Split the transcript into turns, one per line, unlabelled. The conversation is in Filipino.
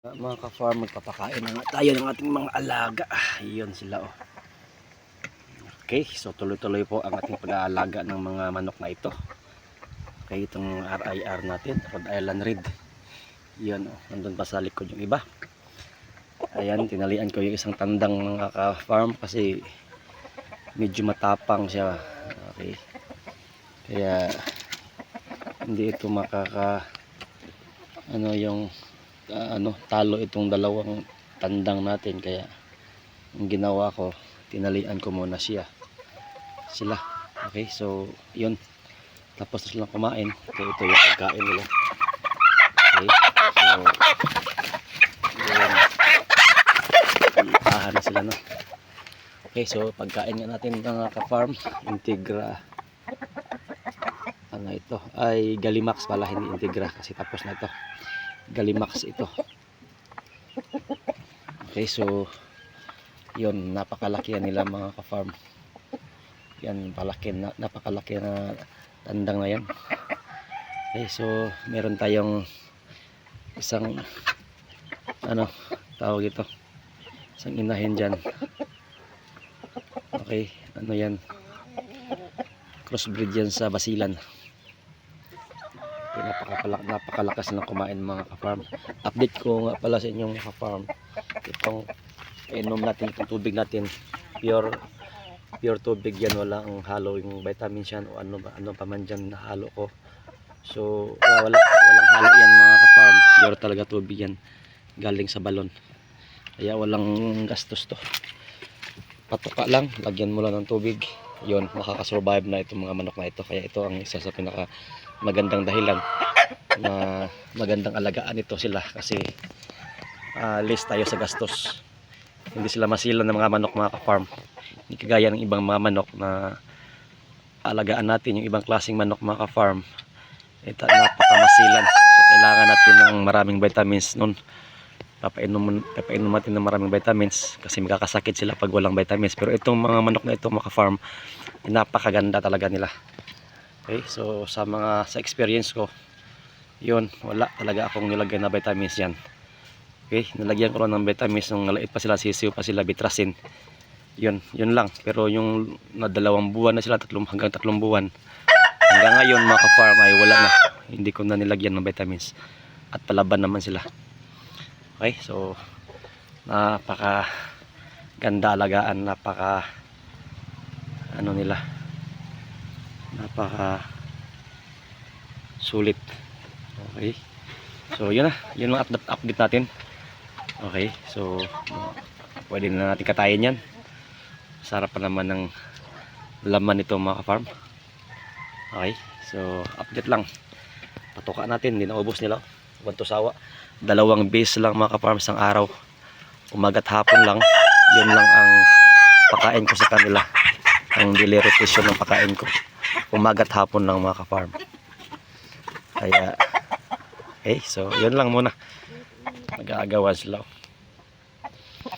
Mga ka-farm, magpapakain na nga tayo ng ating mga alaga. Ayun sila oh. Okay, so tuloy-tuloy po ang ating pag-aalaga ng mga manok na ito. Okay, itong RIR natin, Rhode Island Red. Yun oh, nandun pa sa likod yung iba. Ayan, tinalian ko yung isang tandang mga ka-farm kasi medyo matapang siya. Okay, kaya hindi ito talo itong dalawang tandang natin, kaya ang ginawa ko, tinalian ko muna sila. Okay, so yun, tapos na silang kumain. So ito yung pagkain nila. Okay, so yun, ipahan na sila, no? Okay, so pagkain nga natin ng ka-farm, Integra, ano ito ay Galimax pala, hindi Integra kasi tapos na ito. Galimax ito. Okay, so yun, napakalaki yan nila mga ka-farm. Yan, napakalaki na tandang na yan. Okay, so meron tayong isang tawag ito, isang inahin dyan. Okay, ano yan, crossbreed yan sa Basilan. Napakalakas na kumain mga ka-farm. Update ko nga pala sa inyong ka-farm, itong inom natin, itong tubig natin, pure tubig yan, walang halo yung vitamins yan o ano pa man dyan na halo ko. So walang halo yan mga ka-farm, pure talaga tubig yan, galing sa balon, kaya walang gastos to. Patuka lang, lagyan mo lang ng tubig, yun, makakasurvive na itong mga manok na ito. Kaya ito ang isa sa pinaka magandang dahilan na magandang alagaan ito sila, kasi less tayo sa gastos. Hindi sila masilan ng mga manok mga ka-farm, hindi kagaya ng ibang mga manok na alagaan natin. Yung ibang klaseng manok mga ka-farm, ito napakamasilan, so kailangan natin ng maraming vitamins nun. Papainom natin ng maraming vitamins kasi magkakasakit sila pag walang vitamins. Pero itong mga manok na ito mga farm, napakaganda talaga nila. Okay, so sa experience ko, yun, wala talaga akong nilagay na vitamins yan. Okay, nilagyan ko lang ng vitamins nung naliit pa sila, sisiw pa sila, bitrasin. Yun lang. Pero yung na 2 buwan na sila, hanggang 3 buwan, hanggang ngayon mga farm ay wala na. Hindi ko na nilagyan ng vitamins at palaban naman sila. Okay, so napaka ganda alagaan, napaka sulit. Okay, so yun ang update natin. Okay, so pwede na natin katayin yan. Sarap pa naman ng laman nito mga ka-farm. Okay, so update lang, patuka natin, hindi na ubos nila, walang sawa. 2 base lang mga ka-farm isang araw, umaga't hapon lang. Yun lang ang pakain ko sa kanila, ang daily rotation ng pakain ko, umaga't hapon lang mga ka-farm. Kaya okay, so yun lang muna, nag-aagawan sila.